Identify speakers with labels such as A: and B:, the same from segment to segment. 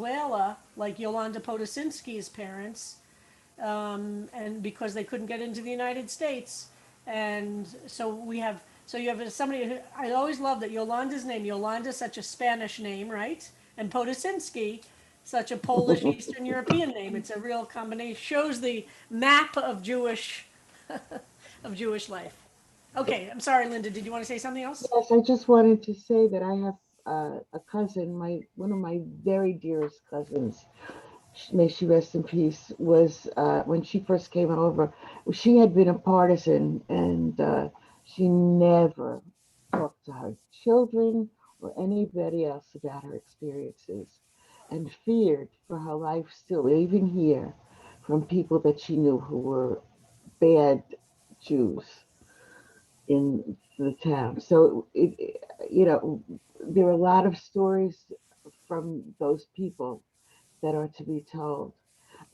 A: Venezuela, like Yolanda Podosinsky's parents, and because they couldn't get into the United States. And so you have somebody who, I always love that Yolanda's name, Yolanda, such a Spanish name, right? And Podosinsky, such a Polish Eastern European name. It's a real combination, shows the map of Jewish life. Okay, I'm sorry, Linda, did you want to say something else?
B: Yes, I just wanted to say that I have a cousin, my one of my very dearest cousins. May she rest in peace. Was when she first came over, she had been a partisan, and she never talked to her children or anybody else about her experiences, and feared for her life still, even here, from people that she knew who were bad Jews in the town. So there are a lot of stories from those people that are to be told.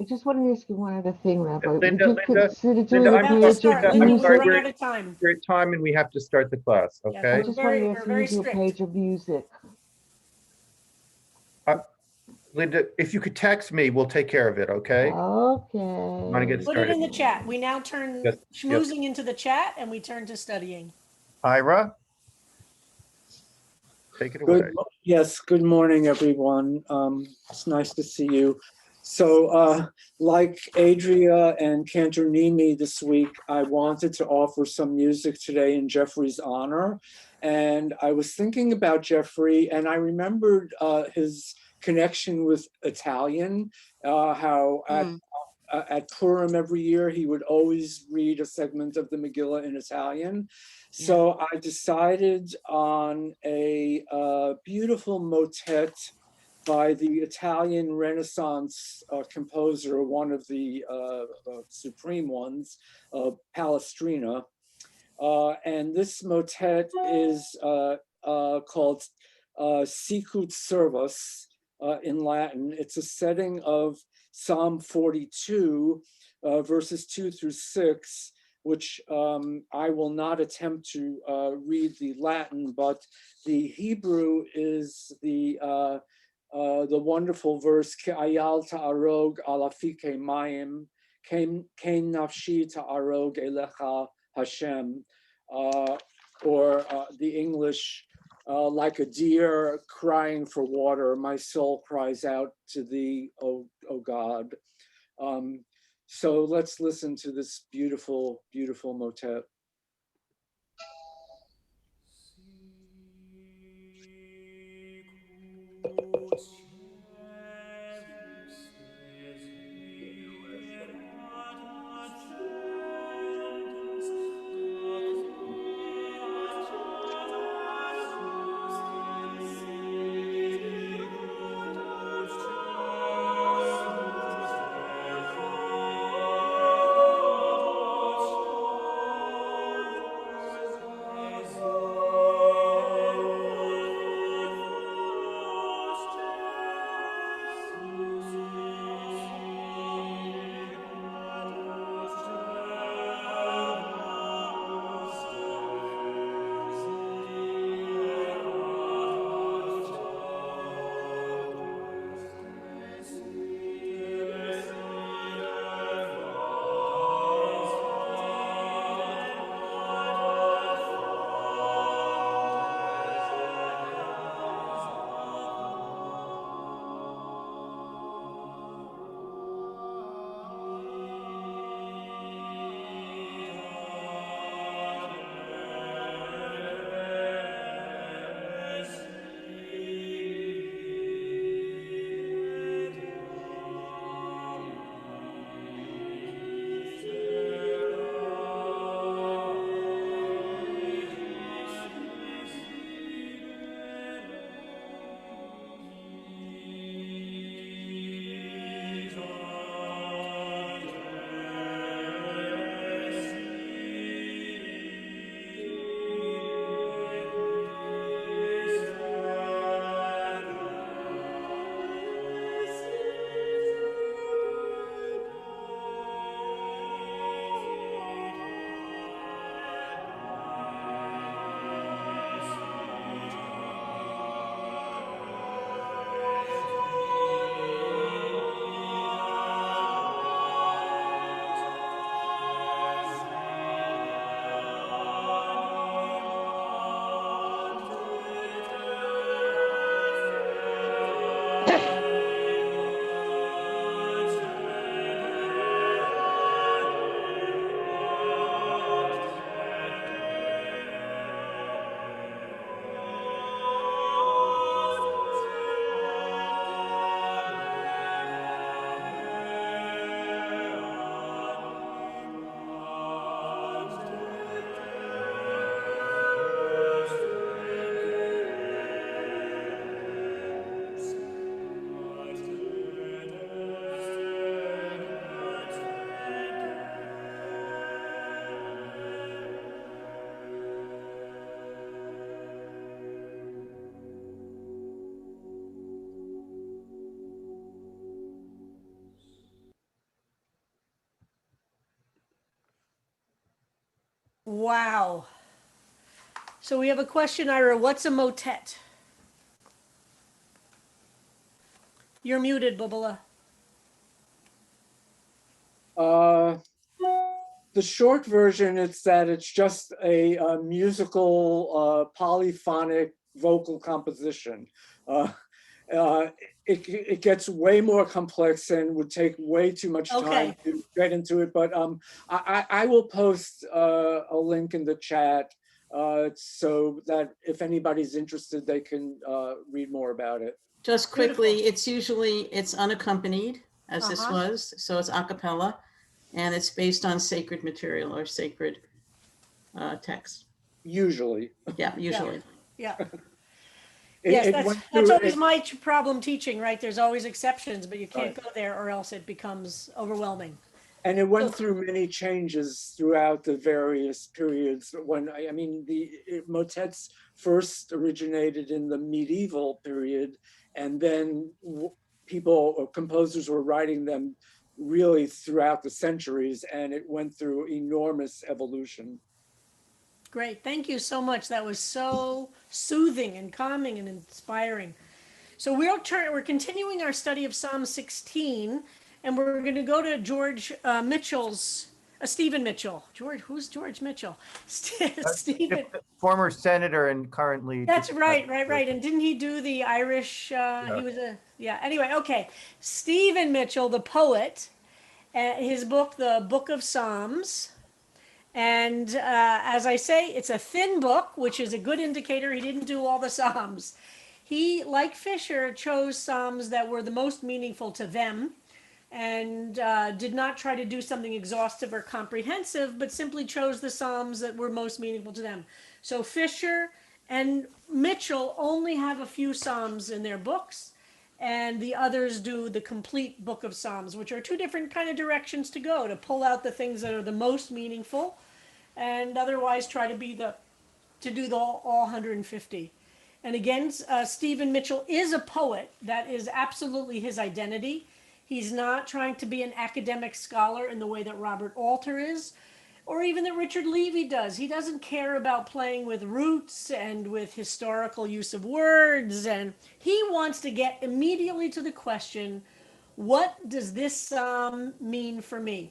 B: I just want to ask you one other thing, Rabbi. Would
C: Linda,
B: you consider
C: Linda,
B: doing
A: We're
B: a
C: I'm
A: about to
C: so,
B: page of
A: start,
C: Linda,
A: Linda,
C: I'm
A: we're
C: sorry,
B: music?
A: running out of time.
C: we're at time and we have to start the class.
A: Yes,
B: I
C: Okay.
B: just wanted to
A: we're
B: ask you to
A: very
B: do a
A: strict.
B: page of music.
C: Uh, Linda, if you could text me, we'll take care of it. Okay. Want to get
B: Okay.
A: Put it
C: started?
A: in the chat. We now turn
C: Yes. Yes.
A: schmoozing into the chat and we turn to studying.
C: Ira, take it
D: Good,
C: away.
D: yes, good morning, everyone. It's nice to see you. So, like Adria and Cantor Nimi this week, I wanted to offer some music today in Jeffrey's honor. And I was thinking about Jeffrey, and I remembered his connection with Italian, how at Purim every year, he would always read a segment of the Megillah in Italian. So I decided on a beautiful motet by the Italian Renaissance composer, one of the supreme ones, Palestrina. And this motet is called Sicut Servus in Latin. It's a setting of Psalm 42, verses 2 through 6, which I will not attempt to read the Latin, but the Hebrew is the wonderful verse, Ki ayal ta'arog alafike mayim, kein nafshi ta'arog elecha Hashem, or the English, like a deer crying for water, my soul cries out to thee, O God. So let's listen to this beautiful, beautiful motet.
A: Wow. So we have a question, Ira. What's a motet? You're muted, Bubala.
D: The short version is that it's just a musical polyphonic vocal composition. Uh, uh, it gets way more complex and would take way too much time
A: Okay.
D: to get into it. But I will post a link in the chat so that if anybody's interested, they can read more about it.
E: Just quickly, it's unaccompanied, as this
A: Uh-huh.
E: was, so it's a cappella, and it's based on sacred material or sacred text.
D: Usually.
E: Yeah, usually.
A: Yeah.
D: It-
A: Yes,
D: it
A: that's
D: went
A: that's
D: through-
A: always
D: it-
A: my problem teaching, right? There's always exceptions, but you can't
D: Right.
A: go there or else it becomes overwhelming.
D: And it went through many changes throughout the various periods. When I mean, motets first originated in the medieval period, and then people or composers were writing them really throughout the centuries, and it went through enormous evolution.
A: Great. Thank you so much. That was so soothing and calming and inspiring. So we're continuing our study of Psalm 16, and we're going to go to George Mitchell's, Stephen Mitchell. Who's George Mitchell? Stephen.
C: Former senator and currently.
A: That's right. And didn't he do the Irish? He was Anyway, okay. Stephen Mitchell, the poet, his book, the Book of Psalms. And as I say, it's a thin book, which is a good indicator he didn't do all the Psalms. He, like Fisher, chose Psalms that were the most meaningful to them and did not try to do something exhaustive or comprehensive, but simply chose the Psalms that were most meaningful to them. So Fisher and Mitchell only have a few Psalms in their books, and the others do the complete book of Psalms, which are two different kind of directions to go, to pull out the things that are the most meaningful and otherwise try to do all 150. And again, Stephen Mitchell is a poet. That is absolutely his identity. He's not trying to be an academic scholar in the way that Robert Alter is, or even that Richard Levy does. He doesn't care about playing with roots and with historical use of words, and he wants to get immediately to the question, what does this psalm mean for me?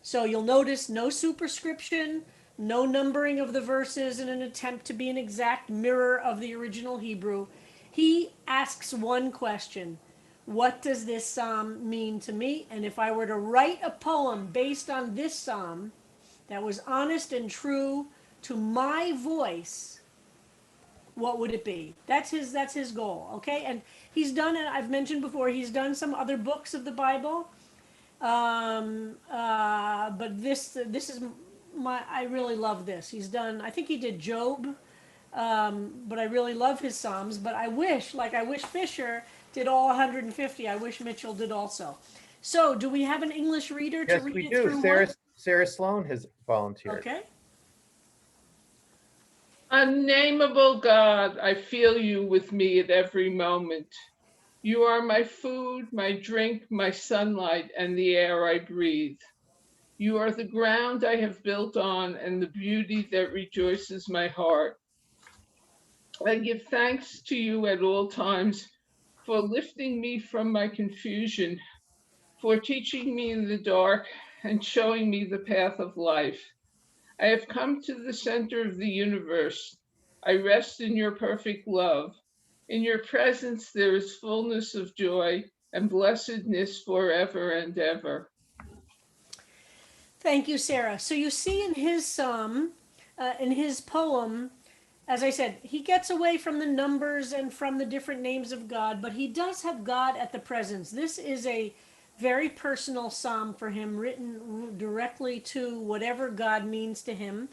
A: So you'll notice no superscription, no numbering of the verses in an attempt to be an exact mirror of the original Hebrew. He asks one question: what does this psalm mean to me? And if I were to write a poem based on this psalm that was honest and true to my voice, what would it be? That's his goal, okay? And he's done it, I've mentioned before, he's done some other books of the Bible. But this is I really love this. He's done, I think he did Job, but I really love his Psalms. But I wish Fisher did all 150. I wish Mitchell did also. So, do we have an English reader to
C: Yes,
A: read
C: we
A: it
C: do.
A: through?
C: Sarah Sloan has volunteered.
A: Okay.
F: Unnameable God, I feel you with me at every moment. You are my food, my drink, my sunlight, and the air I breathe. You are the ground I have built on and the beauty that rejoices my heart. I give thanks to you at all times for lifting me from my confusion, for teaching me in the dark and showing me the path of life. I have come to the center of the universe. I rest in your perfect love. In your presence, there is fullness of joy and blessedness forever and ever.
A: Thank you, Sarah. So you see in his psalm, in his poem, as I said, he gets away from the numbers and from the different names of God, but he does have God at the presence. This is a very personal psalm for him, written directly to whatever God means to him.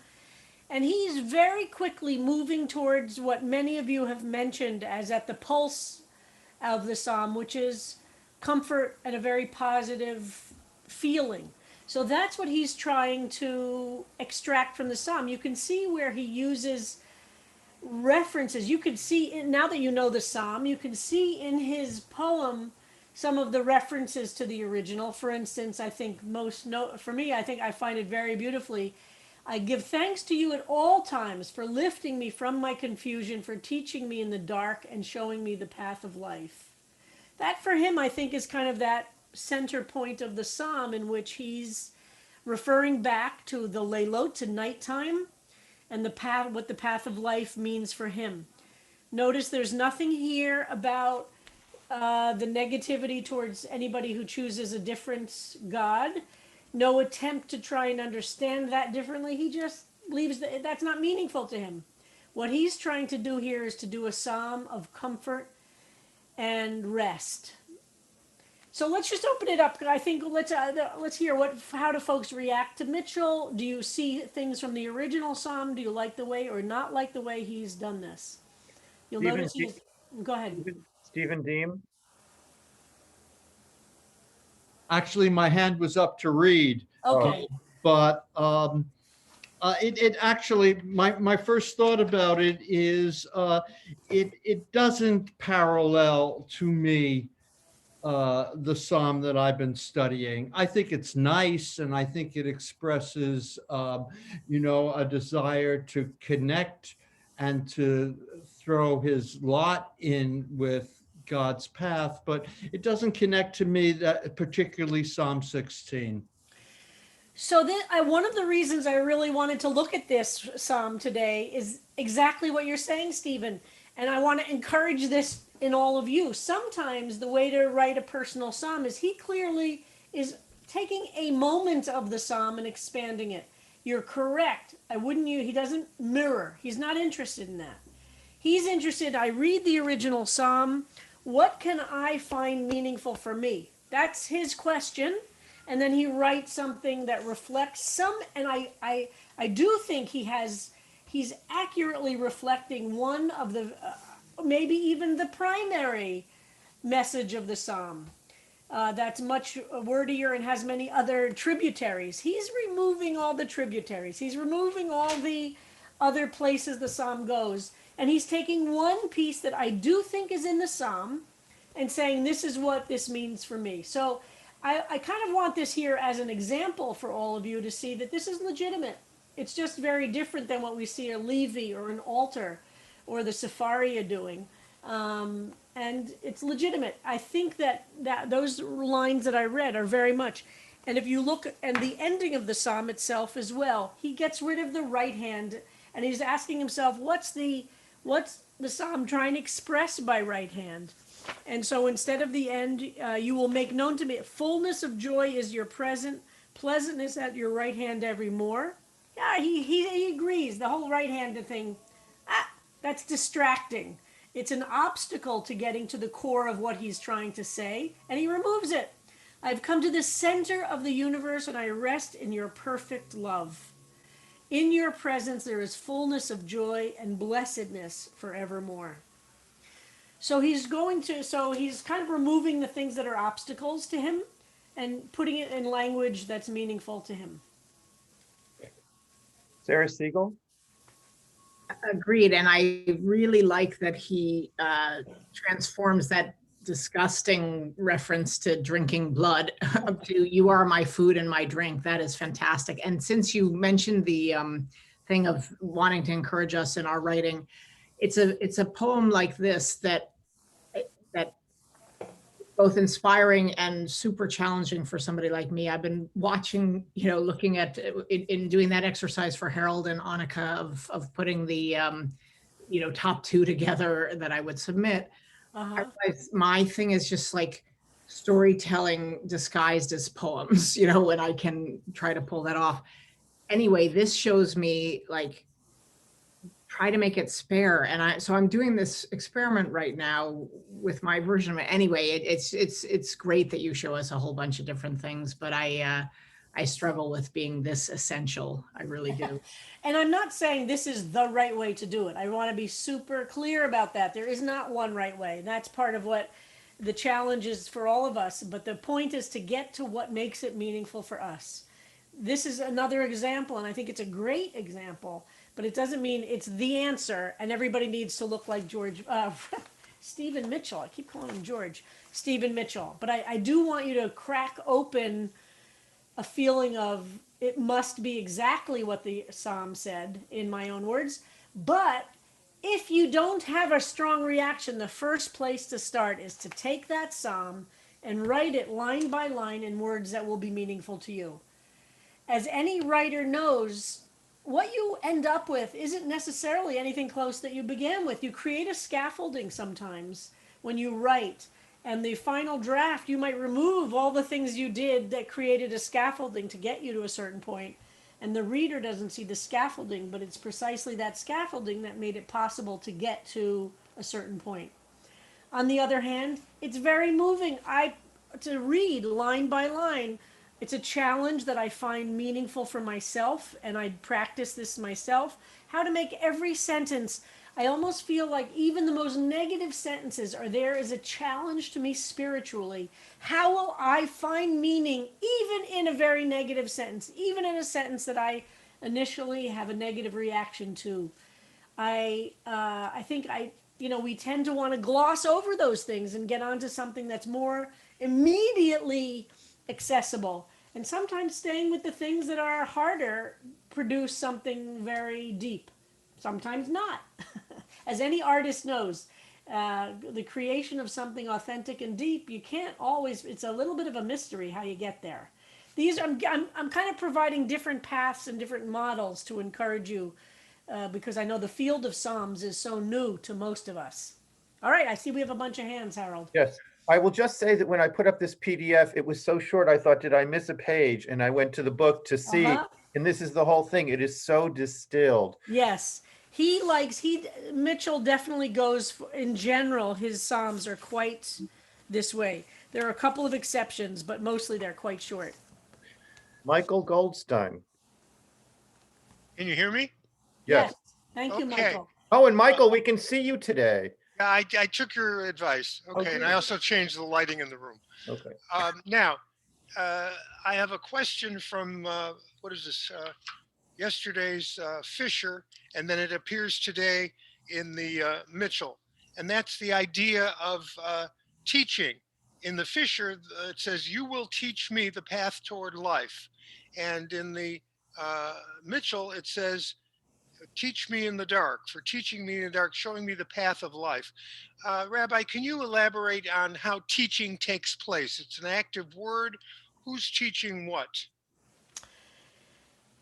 A: And he's very quickly moving towards what many of you have mentioned as at the pulse of the psalm, which is comfort and a very positive feeling. So that's what he's trying to extract from the psalm. You can see where he uses references. You could see, now that you know the psalm, you can see in his poem some of the references to the original. For instance, I think for me, I think I find it very beautifully. I give thanks to you at all times for lifting me from my confusion, for teaching me in the dark and showing me the path of life. That for him, I think, is kind of that center point of the psalm in which he's referring back to the Leilot, to nighttime, and the path, what the path of life means for him. Notice there's nothing here about the negativity towards anybody who chooses a different God. No attempt to try and understand that differently. He just leaves that's not meaningful to him. What he's trying to do here is to do a psalm of comfort and rest. So let's just open it up. I think let's hear how do folks react to Mitchell? Do you see things from the original psalm? Do you like the way or not like the way he's done this? You'll
C: Stephen,
A: notice he's. Go ahead.
C: Stephen Deem.
G: Actually, my hand was up to read,
A: Okay.
G: but it actually, my first thought about it is it doesn't parallel to me the psalm that I've been studying. I think it's nice, and I think it expresses, a desire to connect and to throw his lot in with God's path, but it doesn't connect to me, that particularly Psalm 16.
A: So one of the reasons I really wanted to look at this psalm today is exactly what you're saying, Stephen. And I want to encourage this in all of you. Sometimes the way to write a personal psalm is he clearly is taking a moment of the psalm and expanding it. You're correct. He doesn't mirror. He's not interested in that. He's interested, I read the original psalm. What can I find meaningful for me? That's his question. And then he writes something that reflects some, and I do think he's accurately reflecting one of the, maybe even the primary message of the psalm. That's much wordier and has many other tributaries. He's removing all the tributaries. He's removing all the other places the psalm goes. And he's taking one piece that I do think is in the psalm and saying, this is what this means for me. So I kind of want this here as an example for all of you to see that this is legitimate. It's just very different than what we see a Levi or an altar or the Sepharia doing. And it's legitimate. I think that those lines that I read are very much. And if you look at the ending of the psalm itself as well, he gets rid of the right hand and he's asking himself, what's the psalm trying to express by right hand? And so instead of the end, you will make known to me, fullness of joy is your present, pleasantness at your right hand evermore. Yeah, he agrees. The whole right handed thing, that's distracting. It's an obstacle to getting to the core of what he's trying to say, and he removes it. I've come to the center of the universe and I rest in your perfect love. In your presence there is fullness of joy and blessedness forevermore. So he's kind of removing the things that are obstacles to him and putting it in language that's meaningful to him.
C: Sarah Siegel.
H: Agreed, and I really like that he transforms that disgusting reference to drinking blood to "you are my food and my drink." That is fantastic. And since you mentioned the thing of wanting to encourage us in our writing, it's a poem like this that both inspiring and super challenging for somebody like me. I've been watching, looking at in doing that exercise for Harold and Annika of putting the top two together that I would submit. I realized my thing is just like storytelling disguised as poems, when I can try to pull that off. Anyway, this shows me like try to make it spare, and so I'm doing this experiment right now with my version of it. Anyway, it's great that you show us a whole bunch of different things, but I struggle with being this essential. I really do.
A: And I'm not saying this is the right way to do it. I want to be super clear about that. There is not one right way. That's part of what the challenge is for all of us. But the point is to get to what makes it meaningful for us. This is another example, and I think it's a great example, but it doesn't mean it's the answer and everybody needs to look like Stephen Mitchell. I keep calling him George. Stephen Mitchell. But I do want you to crack open a feeling of it must be exactly what the psalm said, in my own words. But if you don't have a strong reaction, the first place to start is to take that psalm and write it line by line in words that will be meaningful to you. As any writer knows, what you end up with isn't necessarily anything close that you began with. You create a scaffolding sometimes when you write, and the final draft, you might remove all the things you did that created a scaffolding to get you to a certain point. And the reader doesn't see the scaffolding, but it's precisely that scaffolding that made it possible to get to a certain point. On the other hand, it's very moving. To read line by line. It's a challenge that I find meaningful for myself, and I practice this myself. How to make every sentence. I almost feel like even the most negative sentences are there as a challenge to me spiritually. How will I find meaning even in a very negative sentence, even in a sentence that I initially have a negative reaction to? I think we tend to want to gloss over those things and get onto something that's more immediately accessible. And sometimes staying with the things that are harder produce something very deep. Sometimes not. As any artist knows, the creation of something authentic and deep, you can't always, it's a little bit of a mystery how you get there. I'm kind of providing different paths and different models to encourage you, because I know the field of Psalms is so new to most of us. All right, I see we have a bunch of hands, Harold.
C: Yes. I will just say that when I put up this PDF, it was so short, I thought, did I miss a page? And I went to the book to see, and this is the whole thing. It is so distilled.
A: Yes. Mitchell definitely goes, in general, his Psalms are quite this way. There are a couple of exceptions, but mostly they're quite short.
C: Michael Goldstein.
I: Can you hear me?
C: Yes.
A: Thank you,
I: Okay.
A: Michael.
C: Oh, and Michael, we can see you today.
I: Yeah, I took your advice. Okay, and I also changed the lighting in the room.
C: Okay.
I: Now, I have a question from, what is this, yesterday's Fisher, and then it appears today in the Mitchell. And that's the idea of teaching. In the Fisher, it says, "You will teach me the path toward life." And in the Mitchell, it says, "Teach me in the dark, for teaching me in the dark, showing me the path of life." Rabbi, can you elaborate on how teaching takes place? It's an active word. Who's teaching what?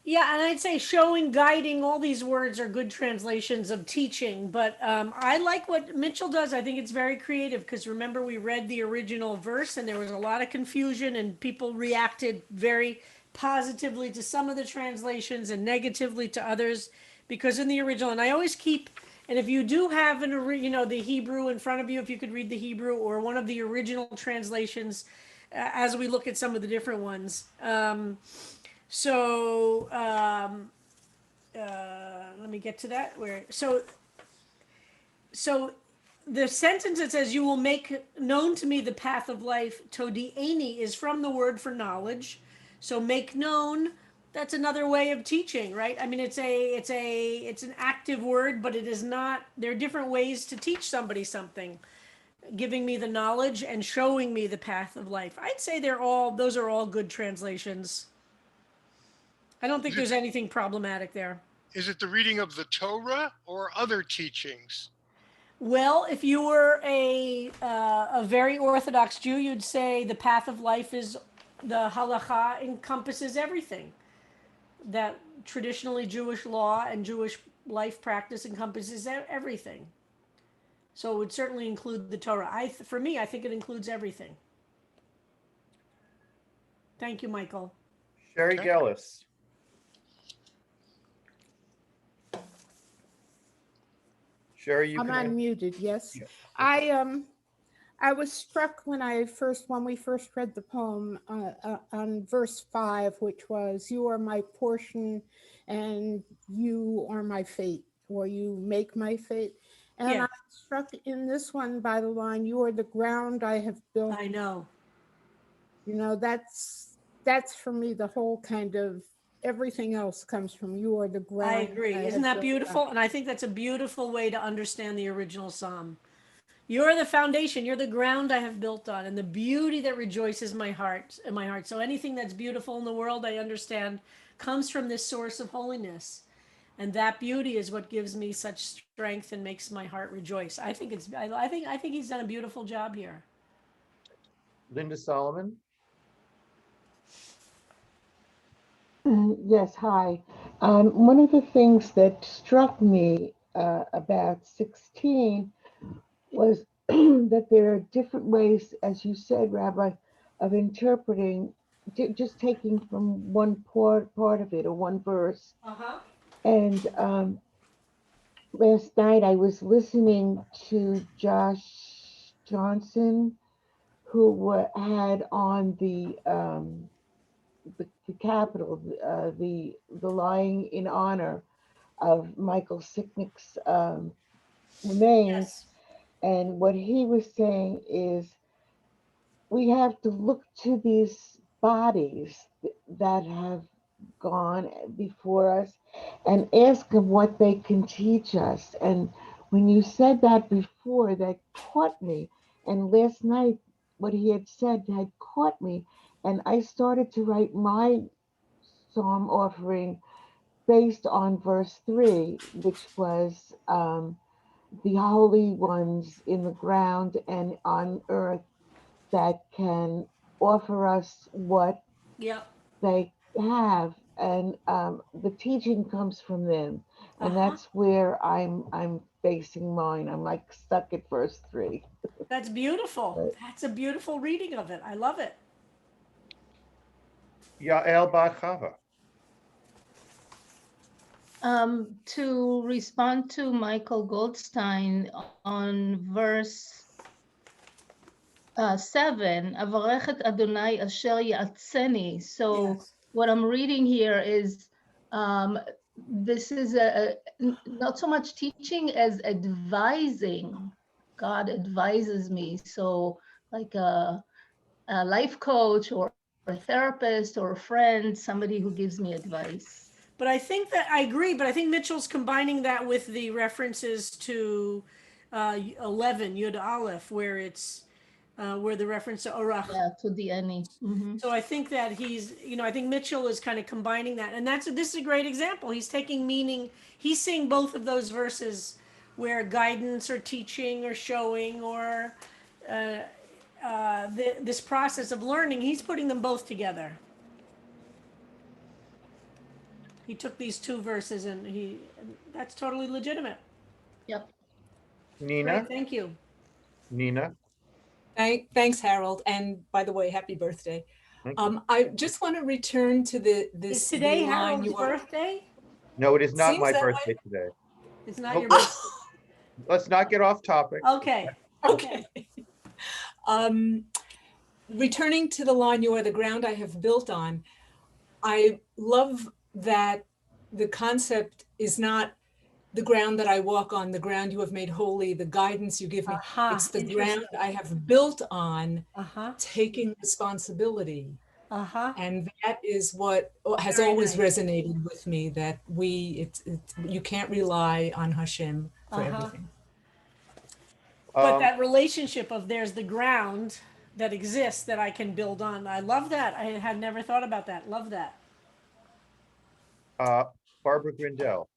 A: Yeah, and I'd say showing, guiding, all these words are good translations of teaching. But I like what Mitchell does. I think it's very creative because remember, we read the original verse and there was a lot of confusion and people reacted very positively to some of the translations and negatively to others because in the original, and I always keep, and if you do have the Hebrew in front of you, if you could read the Hebrew or one of the original translations, as we look at some of the different ones. Let me get to that. So the sentence that says, "You will make known to me the path of life," todi'eni, is from the word for knowledge. So make known, that's another way of teaching, right? I mean, it's an active word, but it is not. There are different ways to teach somebody something. Giving me the knowledge and showing me the path of life. I'd say those are all good translations. I don't think there's anything problematic there.
I: Is it the reading of the Torah or other teachings?
A: Well, if you were a very Orthodox Jew, you'd say the path of life is the halacha encompasses everything. That traditionally Jewish law and Jewish life practice encompasses everything. So it would certainly include the Torah. For me, I think it includes everything. Thank you, Michael.
C: Sherry Gellis. Sherry, you
J: I'm
C: can.
J: unmuted, yes.
C: Yes.
J: I was struck when we first read the poem on verse 5, which was, "You are my portion and you are my fate," or "You make my fate." And
A: Yeah.
J: I'm struck in this one by the line, "You are the ground I have built."
A: I know.
J: That's for me the whole kind of everything else comes from "You are the ground."
A: I agree. Isn't that beautiful? And I think that's a beautiful way to understand the original psalm. You're the foundation. You're the ground I have built on, and the beauty that rejoices my heart. In my heart. So anything that's beautiful in the world, I understand, comes from this source of holiness, and that beauty is what gives me such strength and makes my heart rejoice. I think it's. I think he's done a beautiful job here.
C: Linda Solomon.
B: Yes, hi. One of the things that struck me about 16 was that there are different ways, as you said, Rabbi, of interpreting, just taking from one part of it or one verse.
A: Uh-huh.
B: And last night I was listening to Josh Johnson, who had on the Capitol, the lying in honor of Michael Sicknick's remains.
A: Yes.
B: And what he was saying is we have to look to these bodies that have gone before us and ask them what they can teach us. And when you said that before, that caught me. And last night, what he had said had caught me. And I started to write my psalm offering based on verse 3, which was the holy ones in the ground and on earth that can offer us what
A: Yep.
B: they have, and the teaching comes from them, and
A: Uh-huh.
B: that's where I'm basing mine. I'm like stuck at verse 3.
A: That's beautiful.
B: But
A: That's a beautiful reading of it. I love it.
C: Yael Bar Chava.
K: To respond to Michael Goldstein on verse 7, Avarechet Adonai Asher Yatzeni. So
A: Yes.
K: what I'm reading here is this is not so much teaching as advising. God advises me. So like a life coach or a therapist or a friend, somebody who gives me advice.
A: But I think that I agree, but I think Mitchell's combining that with the references to 11, Yud Aleph, where it's where the reference to Orach.
K: Yeah, to the any.
A: So I think that I think Mitchell is kind of combining that. And this is a great example. He's taking meaning, he's seeing both of those verses where guidance or teaching or showing or this process of learning, he's putting them both together. He took these two verses and that's totally legitimate.
K: Yep.
C: Nina.
A: Great, thank you.
C: Nina.
L: Thanks, Harold. And by the way, happy birthday.
C: Thank you.
L: I just want to return to
A: Is today
L: the line
A: Harold's
L: you are.
A: birthday?
C: No, it is not
L: Seems
C: my
L: that
C: birthday today.
A: It's not
C: Nope.
A: your birthday.
C: Let's not get off topic.
A: Okay.
L: Okay. Returning to the line, you are the ground I have built on. I love that the concept is not the ground that I walk on, the ground you have made holy, the guidance you give me. It's the ground I have built on, taking responsibility. And that is what has
A: Very
L: always
A: nice.
L: resonated with me, that you can't rely on Hashem for everything.
A: But that relationship of there's the ground that exists that I can build on. I love that. I had never thought about that. Love that.
C: Barbara Grindell.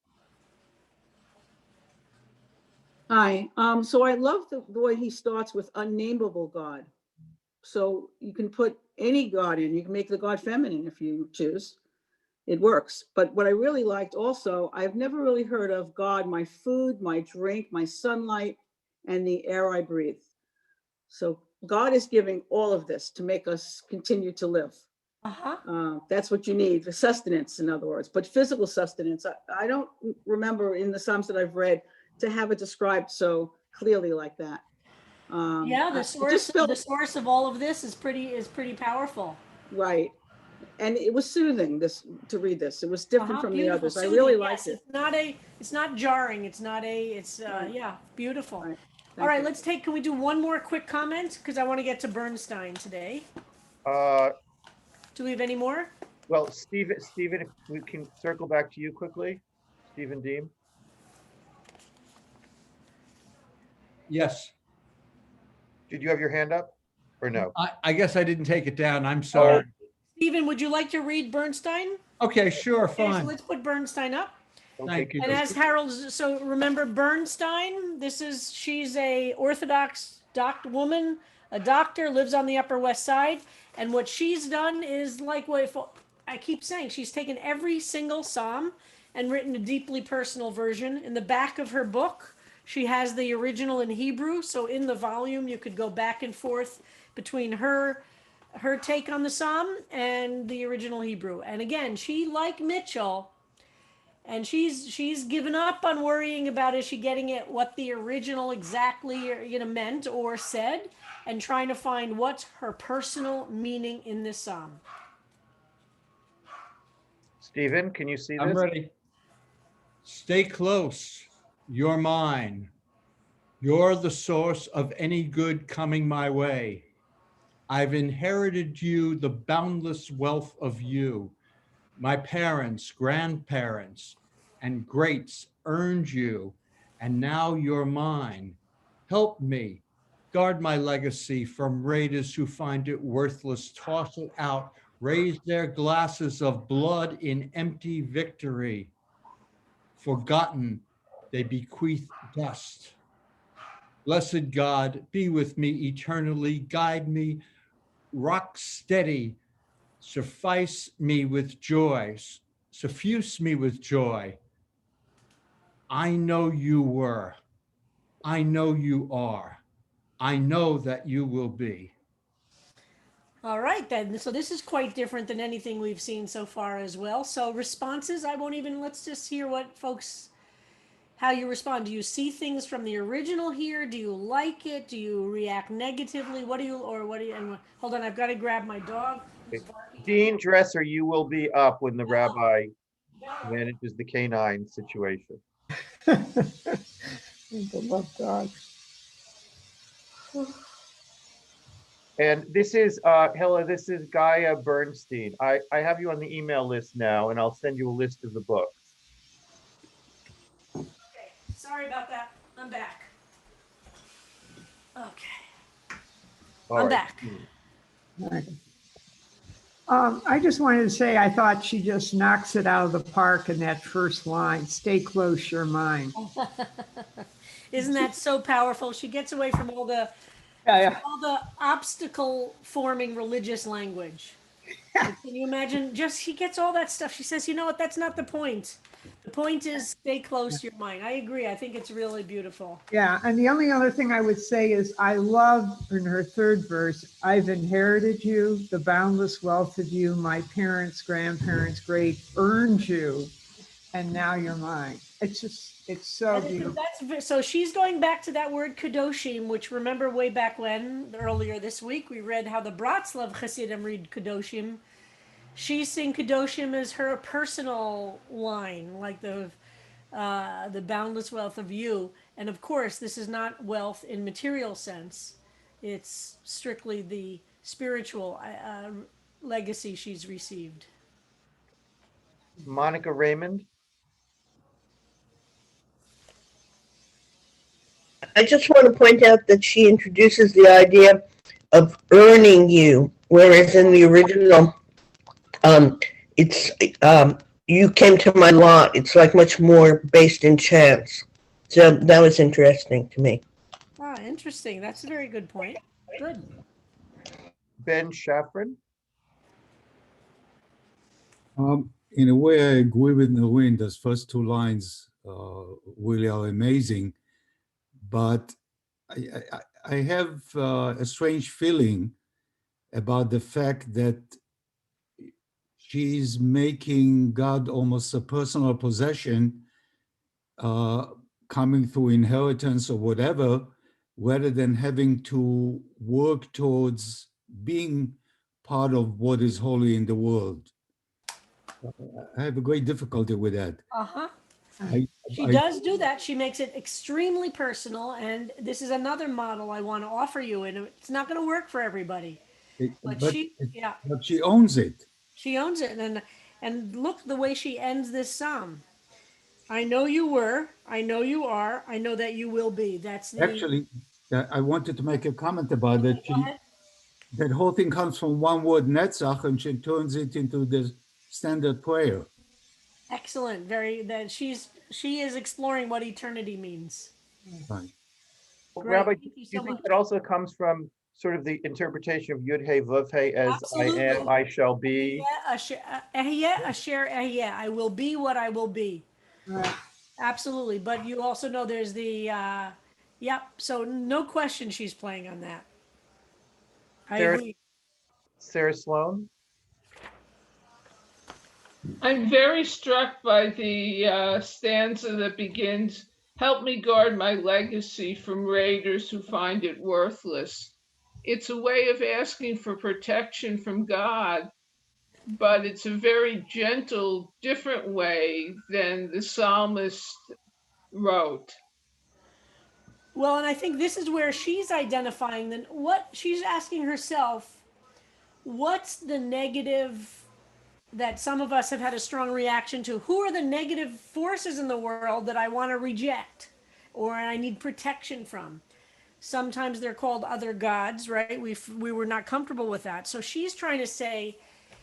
M: Hi. So I love the way he starts with unnameable God. So you can put any God in. You can make the God feminine if you choose. It works. But what I really liked also, I've never really heard of God, my food, my drink, my sunlight, and the air I breathe. So God is giving all of this to make us continue to live. That's what you need, sustenance, in other words. But physical sustenance, I don't remember in the Psalms that I've read to have it described so clearly like that.
A: Yeah, the source of all of this is pretty powerful.
M: Right. And it was soothing to read this. It was different from the others.
A: Soothing.
M: I really liked it.
A: It's not jarring. It's yeah, beautiful.
M: Right.
A: All right, can we do one more quick comment? Because I want to get to Bernstein today. Do we have any more?
C: Well, Stephen, if we can circle back to you quickly. Stephen Deem.
G: Yes.
C: Did you have your hand up or no?
G: I guess I didn't take it down. I'm sorry.
A: Stephen, would you like to read Bernstein?
G: Okay, sure,
A: Okay, so
G: fine.
A: let's put Bernstein up.
G: Thank you.
A: And as Harold, so remember Bernstein, she's a Orthodox woman, a doctor, lives on the Upper West Side. And what she's done is like what I keep saying, she's taken every single Psalm and written a deeply personal version. In the back of her book, she has the original in Hebrew. So in the volume, you could go back and forth between her take on the Psalm and the original Hebrew. And again, she, like Mitchell, and she's given up on worrying about is she getting it what the original exactly meant or said, and trying to find what's her personal meaning in this psalm.
C: Stephen, can you see this?
G: I'm ready. Stay close. You're mine. You're the source of any good coming my way. I've inherited you, the boundless wealth of you. My parents, grandparents, and greats earned you, and now you're mine. Help me. Guard my legacy from raiders who find it worthless. Toss it out. Raise their glasses of blood in empty victory. Forgotten, they bequeath dust. Blessed God, be with me eternally. Guide me, rock steady. Suffuse me with joy. I know you were. I know you are. I know that you will be.
A: All right, then. So this is quite different than anything we've seen so far as well. So responses, let's just hear what folks, how you respond. Do you see things from the original here? Do you like it? Do you react negatively? And hold on, I've got to grab my dog.
C: Dean Dresser, you will be up when the rabbi manages the canine situation.
J: Love God.
C: And this is, Hella, this is Gaia Bernstein. I have you on the email list now, and I'll send you a list of the books.
A: Okay, sorry about that. I'm back. Okay. I'm back.
J: I just wanted to say, I thought she just knocks it out of the park in that first line, stay close, you're mine.
A: Isn't that so powerful? She gets away from all the obstacle forming religious language. Can you imagine? She gets all that stuff. She says, you know what? That's not the point. The point is stay close to your mind. I agree. I think it's really beautiful.
J: Yeah, and the only other thing I would say is I love in her third verse, I've inherited you, the boundless wealth of you, my parents, grandparents, great earned you, and now you're mine. It's so beautiful.
A: So she's going back to that word kadoshim, which remember way back when, earlier this week, we read how the Bratslav Hasidim read kadoshim. She's seeing kadoshim as her personal line, like the boundless wealth of you. And of course, this is not wealth in material sense. It's strictly the spiritual legacy she's received.
C: Monica Raymond.
N: I just want to point out that she introduces the idea of earning you, whereas in the original, it's you came to my lot. It's like much more based in chance. So that was interesting to me.
A: Ah, interesting. That's a very good point. Good.
C: Ben Shafran.
O: In a way, I agree with Noreen. Those first two lines really are amazing. But I have a strange feeling about the fact that she's making God almost a personal possession, coming through inheritance or whatever, rather than having to work towards being part of what is holy in the world. I have a great difficulty with that.
A: Uh-huh. She does do that. She makes it extremely personal, and this is another model I want to offer you, and it's not going to work for everybody. But
O: she owns it.
A: She owns it, and look the way she ends this psalm. I know you were, I know you are, I know that you will be. That's the...
O: I wanted to make a comment about that.
A: Go ahead.
O: That whole thing comes from one word, Netzach, and she turns it into the standard prayer.
A: Excellent. She is exploring what eternity means.
O: Right.
A: Great.
C: Rabbi,
A: Thank you
C: do
A: so
C: you think
A: much.
C: that also comes from sort of the interpretation of Yud Hey Vav Hey as I am,
A: Absolutely.
C: I shall be?
A: Ehyeh asher ehyeh. I will be what I will be.
L: Right.
A: Absolutely. But you also know there's the, yep. So no question she's playing on that. I
C: Sarah,
A: agree.
C: Sarah Sloan?
F: I'm very struck by the stanza that begins, "Help me guard my legacy from raiders who find it worthless." It's a way of asking for protection from God, but it's a very gentle, different way than the psalmist wrote.
A: Well, and I think this is where she's identifying what she's asking herself, what's the negative that some of us have had a strong reaction to? Who are the negative forces in the world that I want to reject or I need protection from? Sometimes they're called other gods, right? We were not comfortable with that. So she's trying to say,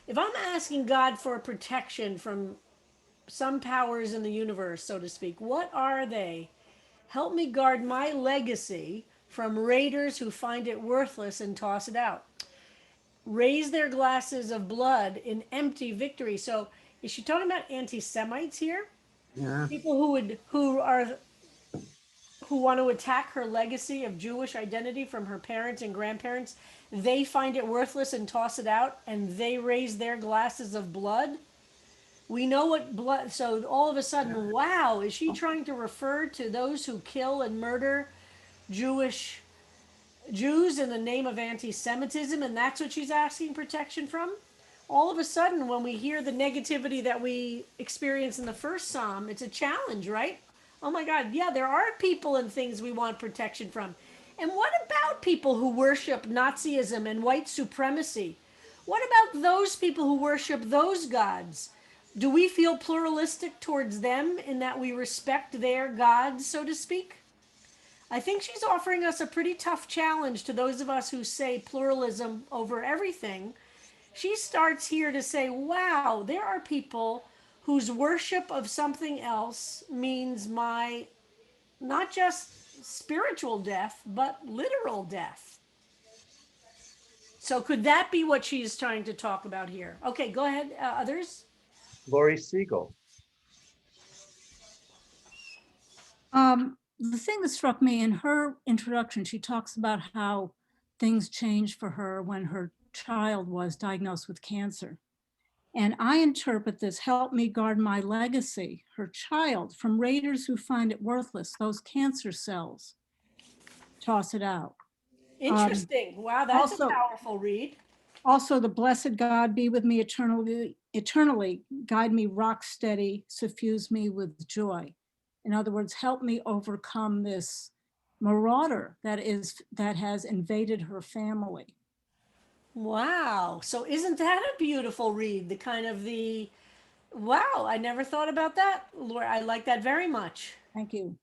A: if I'm asking God for protection from some powers in the universe, so to speak, what are they? Help me guard my legacy from raiders who find it worthless and toss it out. Raise their glasses of blood in empty victory. So is she talking about anti-Semites here?
H: Yeah.
A: People who want to attack her legacy of Jewish identity from her parents and grandparents, they find it worthless and toss it out, and they raise their glasses of blood. We know what blood, so all of a sudden, wow, is she trying to refer to those who kill and murder Jews in the name of anti-Semitism, and that's what she's asking protection from? All of a sudden, when we hear the negativity that we experience in the first psalm, it's a challenge, right? Oh my God, yeah, there are people and things we want protection from. And what about people who worship Nazism and white supremacy? What about those people who worship those gods? Do we feel pluralistic towards them in that we respect their gods, so to speak? I think she's offering us a pretty tough challenge to those of us who say pluralism over everything. She starts here to say, wow, there are people whose worship of something else means my not just spiritual death, but literal death. So could that be what she's trying to talk about here? Okay, go ahead, others.
C: Lori Siegel.
P: The thing that struck me in her introduction, she talks about how things changed for her when her child was diagnosed with cancer. And I interpret this, help me guard my legacy, her child, from raiders who find it worthless, those cancer cells, toss it out.
A: Interesting. Wow, that's
P: also,
A: a powerful read.
P: Also, the blessed God be with me eternally, guide me rock steady, suffuse me with joy. In other words, help me overcome this marauder that has invaded her family.
A: Wow. So isn't that a beautiful read? Wow, I never thought about that. Laura, I like that very much.
P: Thank you.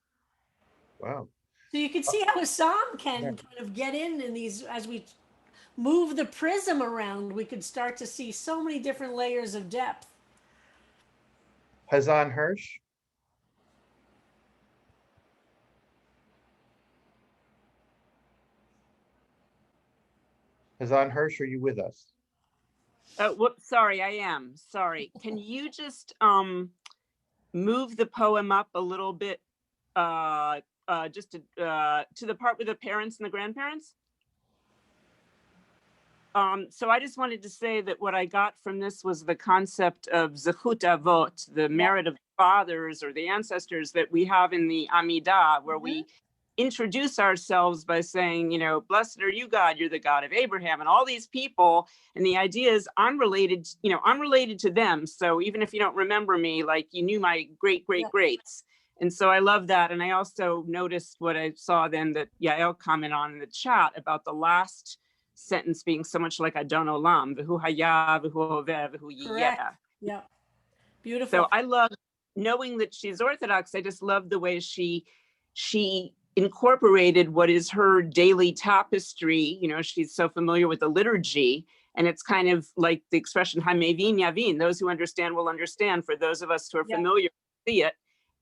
C: Wow.
A: So you can see how a psalm can kind of get in these, as we move the prism around, we could start to see so many different layers of depth.
C: Hazan Hirsch. Hazan Hirsch, are you with us?
Q: Whoops, sorry, I am. Sorry. Can you just move the poem up a little bit, just to the part with the parents and the grandparents? So I just wanted to say that what I got from this was the concept of zechut avot, the merit of fathers or the ancestors that we have in the Amidah, where we introduce ourselves by saying, you know, blessed are you, God, you're the God of Abraham and all these people. And the idea is I'm related to them. So even if you don't remember me, like you knew my greats. And so I love that. And I also noticed what I saw then that Yael commented on in the chat about the last sentence being so much like Adon Olam, v'hu haya, v'hu hoveh, v'hu yiyeh.
A: Correct. Yeah. Beautiful.
Q: So I love knowing that she's Orthodox. I just love the way she incorporated what is her daily tapestry. You know, she's so familiar with the liturgy, and it's kind of like the expression "Hamevin Yavin." Those who understand will understand. For those of us who are familiar, see it.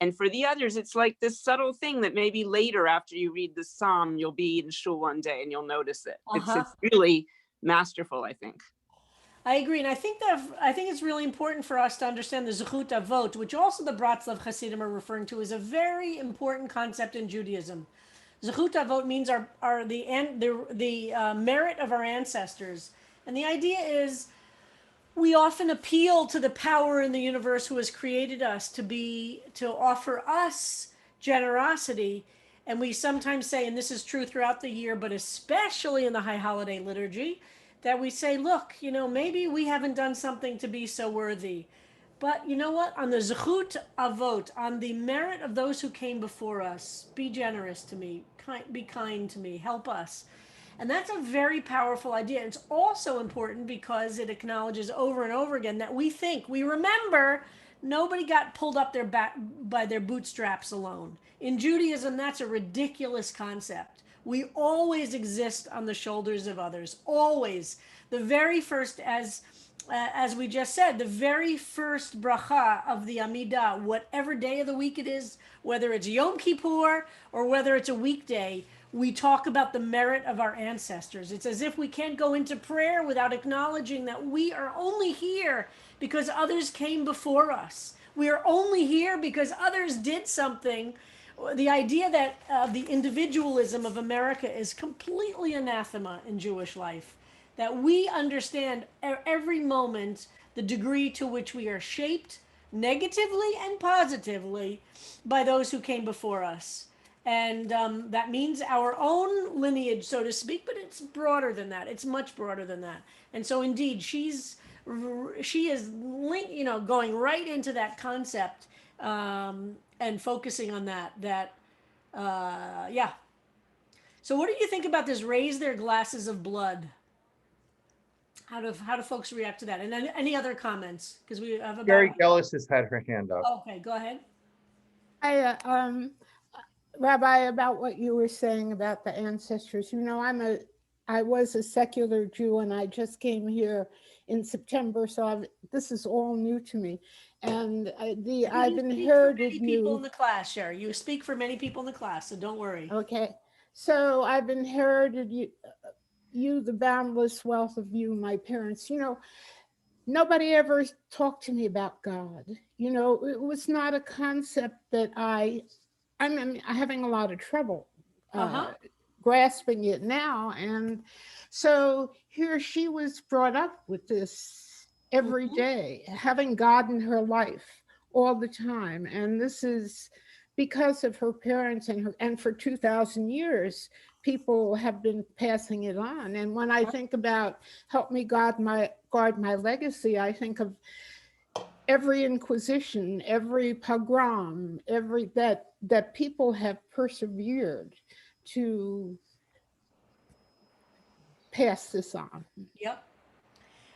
Q: And for the others, it's like this subtle thing that maybe later, after you read the psalm, you'll be in shul one day and you'll notice it. It's really masterful, I think.
A: I agree, and I think it's really important for us to understand the Zechut Avot, which also the Bratslav Hasidim are referring to, is a very important concept in Judaism. Zechut Avot means the merit of our ancestors, and the idea is we often appeal to the power in the universe who has created us to offer us generosity. And we sometimes say, and this is true throughout the year, but especially in the high holiday liturgy, that we say, look, you know, maybe we haven't done something to be so worthy. But you know what? On the Zechut Avot, on the merit of those who came before us, be generous to me, be kind to me, help us. And that's a very powerful idea. It's also important because it acknowledges over and over again that we remember nobody got pulled up their back by their bootstraps alone. In Judaism, that's a ridiculous concept. We always exist on the shoulders of others, always. The very first, as we just said, the very first bracha of the Amidah, whatever day of the week it is, whether it's Yom Kippur or whether it's a weekday, we talk about the merit of our ancestors. It's as if we can't go into prayer without acknowledging that we are only here because others came before us. We are only here because others did something. The idea that the individualism of America is completely anathema in Jewish life. That we understand every moment the degree to which we are shaped negatively and positively by those who came before us. And that means our own lineage, so to speak, but it's broader than that. It's much broader than that. And so indeed, she is going right into that concept and focusing on that. So what do you think about this raise their glasses of blood? How do folks react to that? And then any other comments? Because we have about...
C: Gary Gellis has had her hand up.
A: Okay, go ahead.
J: Rabbi, about what you were saying about the ancestors, you know, I was a secular Jew and I just came here in September, so this is all new to me. And I've inherited you.
A: People in the class, Sherry. You speak for many people in the class, so don't worry.
J: Okay, so I've inherited you, the boundless wealth of you, my parents. You know, nobody ever talked to me about God. You know, it was not a concept that I'm having a lot of trouble grasping it now. And so here she was brought up with this every day, having God in her life all the time. And this is because of her parents and for 2,000 years, people have been passing it on. And when I think about help me guard my legacy, I think of every Inquisition, every pogrom, that people have persevered to pass this on.
A: Yep.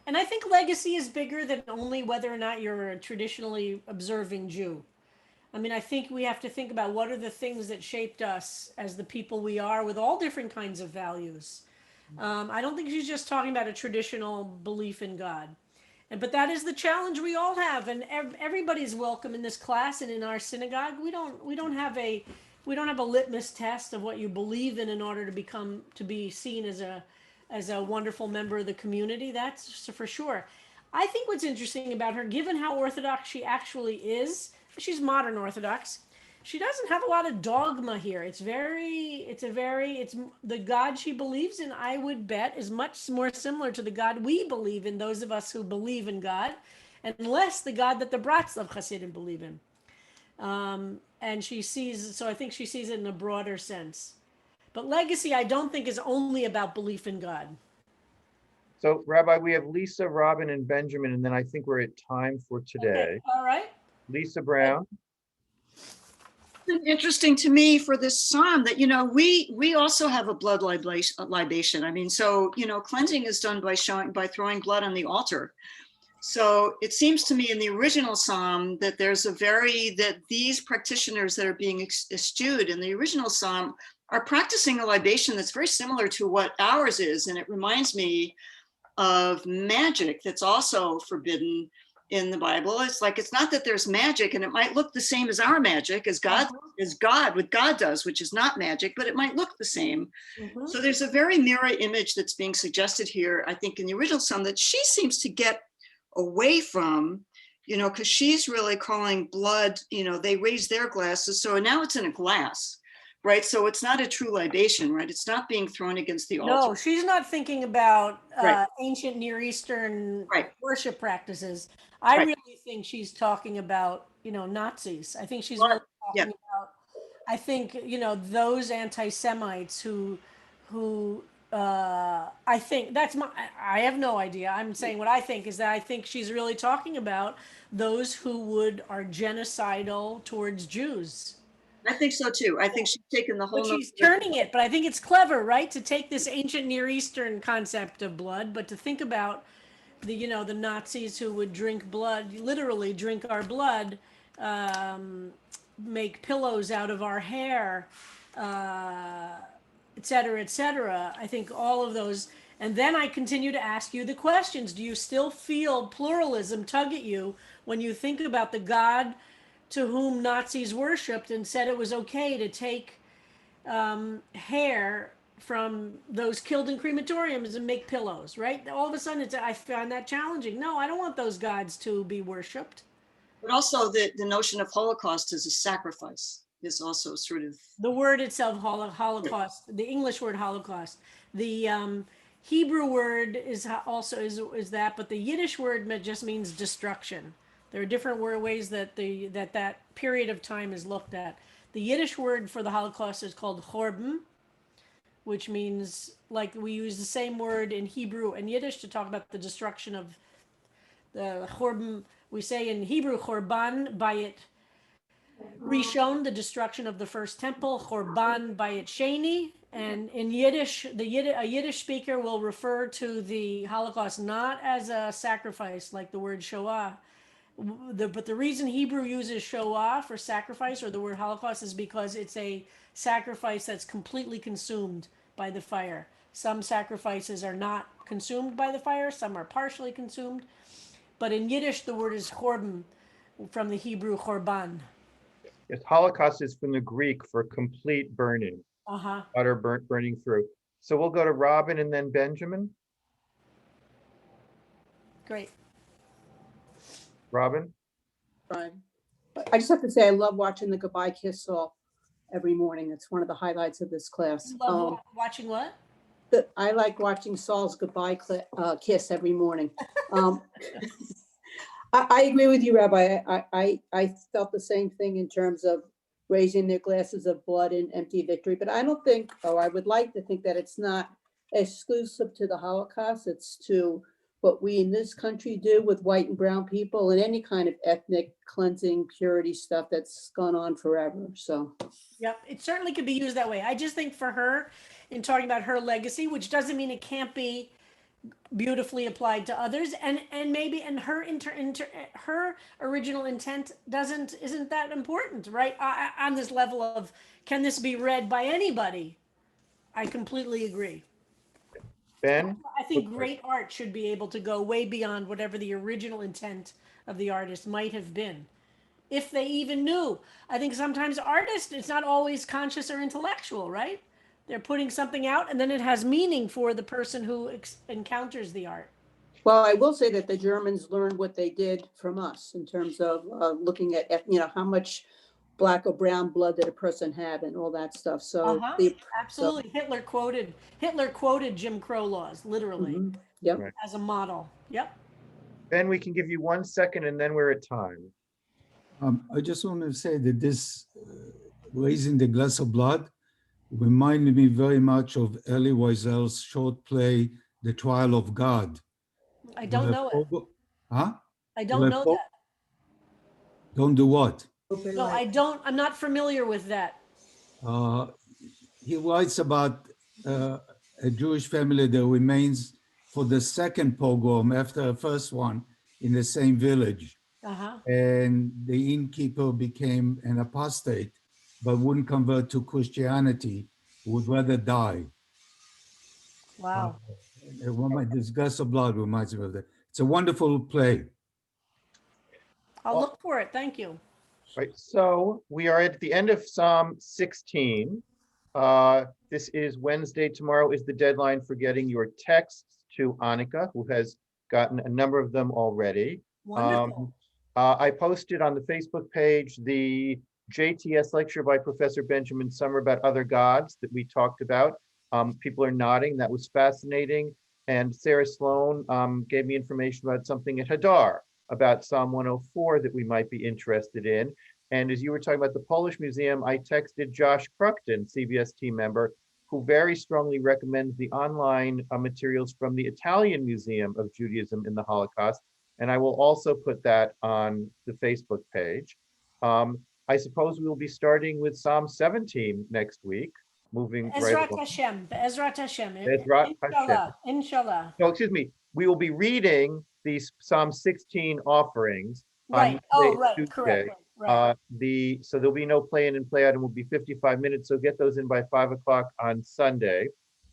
A: And I think legacy is bigger than only whether or not you're a traditionally observing Jew. I mean, I think we have to think about what are the things that shaped us as the people we are with all different kinds of values. I don't think she's just talking about a traditional belief in God. But that is the challenge we all have, and everybody's welcome in this class and in our synagogue. We don't have a litmus test of what you believe in order to be seen as a wonderful member of the community. That's for sure. I think what's interesting about her, given how Orthodox she actually is, she's modern Orthodox. She doesn't have a lot of dogma here. It's the God she believes in, I would bet, is much more similar to the God we believe in, those of us who believe in God, and less the God that the Bratslav Hasidim believe in. And I think she sees it in a broader sense. But legacy, I don't think, is only about belief in God.
C: So, Rabbi, we have Lisa, Robin, and Benjamin, and then I think we're at time for today.
A: Okay. All right.
C: Lisa Brown.
R: Interesting to me for this psalm that, you know, we also have a blood libation. I mean, so, you know, cleansing is done by throwing blood on the altar. So it seems to me in the original psalm that that these practitioners that are being eschewed in the original psalm are practicing a libation that's very similar to what ours is. And it reminds me of magic that's also forbidden in the Bible. It's like, it's not that there's magic and it might look the same as our magic, as what God does, which is not magic, but it might look the same. So there's a very mirror image that's being suggested here, I think, in the original psalm that she seems to get away from, because she's really calling blood, they raise their glasses. So now it's in a glass, right? So it's not a true libation, right? It's not being thrown against the altar.
A: No, she's not thinking about
R: Right.
A: ancient Near Eastern
R: Right.
A: worship practices. I
R: Right.
A: really think she's talking about, Nazis. I think she's really talking about, I think, those anti-Semites who I think I have no idea. I'm saying what I think is that I think she's really talking about those who are genocidal towards Jews.
R: I think so too. I think she's taken the whole.
A: But she's turning it. But I think it's clever, right, to take this ancient Near Eastern concept of blood, but to think about the Nazis who would drink blood, literally drink our blood, make pillows out of our hair, et cetera, et cetera. I think all of those. And then I continue to ask you the questions. Do you still feel pluralism tug at you when you think about the God to whom Nazis worshipped and said it was okay to take hair from those killed in crematoriums and make pillows, right? All of a sudden, I found that challenging. No, I don't want those gods to be worshipped.
R: But also the notion of Holocaust as a sacrifice is also sort of.
A: The word itself, Holocaust, the English word Holocaust. The Hebrew word is also is that, but the Yiddish word just means destruction. There are different ways that that period of time is looked at. The Yiddish word for the Holocaust is called chorben, which means, like, we use the same word in Hebrew and Yiddish to talk about the destruction of the chorben. We say in Hebrew chorban bayit rishon, the destruction of the first temple, chorban bayit sheni. And in Yiddish, a Yiddish speaker will refer to the Holocaust not as a sacrifice, like the word Shoah. But the reason Hebrew uses Shoah for sacrifice, or the word Holocaust, is because it's a sacrifice that's completely consumed by the fire. Some sacrifices are not consumed by the fire, some are partially consumed. But in Yiddish, the word is chorben, from the Hebrew chorban.
C: Yes, Holocaust is from the Greek for complete burning. Utter burning through. So we'll go to Robin and then Benjamin.
A: Great.
C: Robin?
M: Fine. I just have to say, I love watching the Goodbye Kiss All every morning. It's one of the highlights of this class.
A: You love watching what?
M: I like watching Saul's goodbye kiss every morning. I agree with you, Rabbi. I felt the same thing in terms of raising their glasses of blood in empty victory. But I don't think, or I would like to think, that it's not exclusive to the Holocaust. It's to what we in this country do with white and brown people and any kind of ethnic cleansing, purity stuff that's gone on forever. So.
A: Yep, it certainly could be used that way. I just think for her, in talking about her legacy, which doesn't mean it can't be beautifully applied to others, and maybe her original intent isn't that important, right? On this level of, can this be read by anybody? I completely agree.
C: Ben?
A: I think great art should be able to go way beyond whatever the original intent of the artist might have been, if they even knew. I think sometimes artists, it's not always conscious or intellectual, right? They're putting something out and then it has meaning for the person who encounters the art.
M: Well, I will say that the Germans learned what they did from us in terms of looking at, how much black or brown blood did a person have and all that stuff. So
A: absolutely. So, Hitler quoted Jim Crow laws, literally,
M: yep,
A: as a model. Yep.
C: Ben, we can give you 1 second and then we're at time.
O: I just want to say that this raising the glass of blood reminded me very much of Elie Wiesel's short play, The Trial of God.
A: I don't know it.
O: Huh?
A: I don't know that.
O: Don't do what?
A: No, I'm not familiar with that.
O: He writes about a Jewish family that remains for the second pogrom after the first one in the same village.
A: Uh-huh.
O: And the innkeeper became an apostate, but wouldn't convert to Christianity, would rather die.
A: Wow.
O: This Gust of Blood reminds me of that. It's a wonderful play.
A: I'll look for it. Thank you.
C: Right, so we are at the end of Psalm 16. This is Wednesday. Tomorrow is the deadline for getting your texts to Annika, who has gotten a number of them already.
A: Wonderful.
C: I posted on the Facebook page the JTS lecture by Professor Benjamin Summer about other gods that we talked about. People are nodding. That was fascinating. And Sarah Sloan gave me information about something at Hadar, about Psalm 104 that we might be interested in. And as you were talking about the Polish Museum, I texted Josh Cruckton, CBS team member, who very strongly recommends the online materials from the Italian Museum of Judaism in the Holocaust. And I will also put that on the Facebook page. I suppose we will be starting with Psalm 17 next week, moving right
A: Ezrat
C: along.
A: Hashem. Ezrat Hashem.
C: Ezrat Hashem.
A: Inshallah. Inshallah.
C: No, excuse me. We will be reading these Psalm 16 offerings
A: Right.
C: on
A: Oh,
C: Monday,
A: right.
C: Tuesday.
A: Correct. Right.
C: So there'll be no play in and play out, and will be 55 minutes. So get those in by 5 o'clock on Sunday.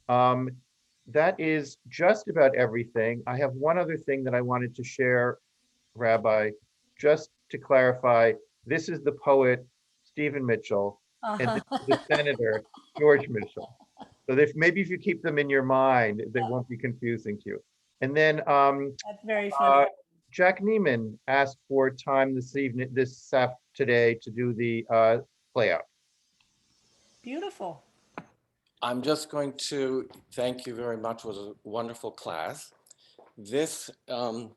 C: That is just about everything. I have one other thing that I wanted to share, Rabbi, just to clarify. This is the poet Stephen Mitchell, and this is the senator George Mitchell. So maybe if you keep them in your mind, they won't be confusing to you. And then
A: That's very funny.
C: Jack Neiman asked for time today to do the play out.
A: Beautiful.
S: I'm just going to thank you very much. It was a wonderful class. This little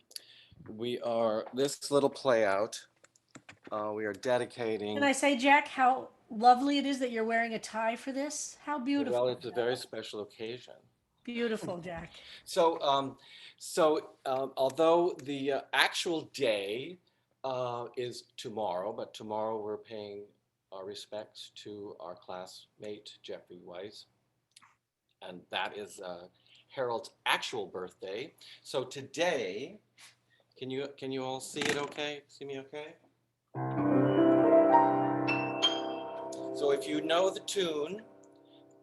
S: play out, we are dedicating.
A: Can I say, Jack, how lovely it is that you're wearing a tie for this? How beautiful.
S: Well, it's a very special occasion.
A: Beautiful, Jack.
S: So, although the actual day is tomorrow, but tomorrow we're paying our respects to our classmate, Jeffrey Weiss. And that is Harold's actual birthday. So today, can you all see it okay? See me okay? So if you know the tune,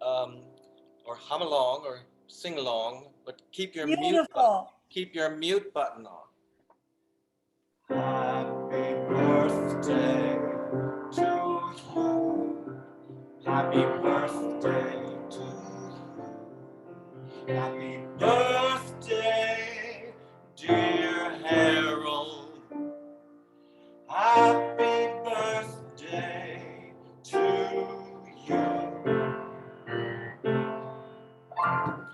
S: or hum along or sing along, but keep your mute button on. Happy birthday to you. Happy birthday to you. Happy birthday, dear Harold. Happy birthday to you.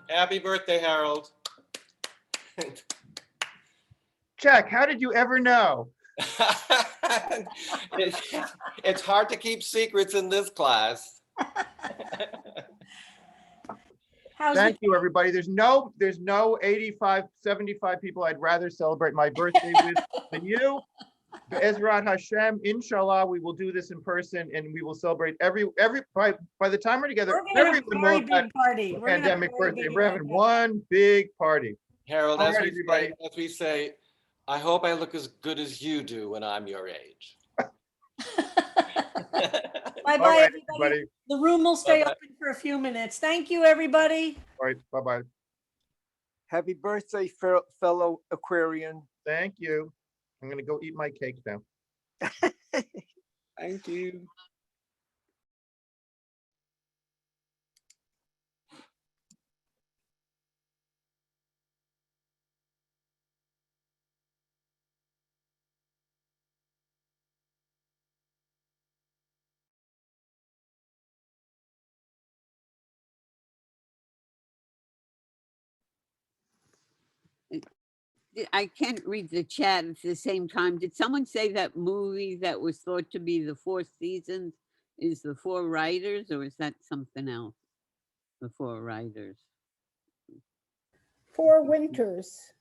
S: Happy birthday, Harold.
C: Jack, how did you ever know?
S: It's hard to keep secrets in this class.
C: Thank you, everybody. There's no 85, 75 people I'd rather celebrate my birthday with than you. Ezrat Hashem, inshallah, we will do this in person, and we will celebrate by the time we're together, everyone will have had a pandemic birthday. We're having one big party.
S: Harold, as we say, I hope I look as good as you do when I'm your age.
A: Bye-bye, everybody. The room will stay open for a few minutes. Thank you, everybody.
C: All right, bye-bye.
T: Happy birthday, fellow Aquarian.
C: Thank you. I'm going to go eat my cake now.
T: Thank you.
U: I can't read the chat at the same time. Did someone say that movie that was thought to be the 4 seasons is the 4 writers, or is that something else? The 4 writers.
J: 4 winters.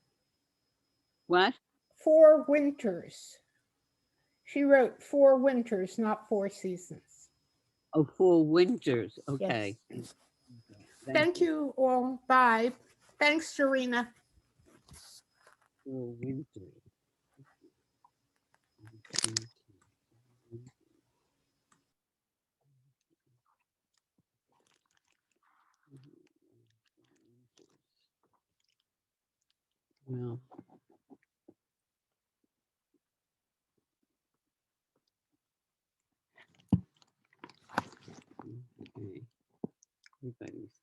U: What?
J: 4 winters. She wrote 4 winters, not 4 seasons.
U: Oh, 4 winters. Okay.
J: Yes. Thank you all. Bye. Thanks, Serena.
U: 4 winters. Well. Okay. Everybody's.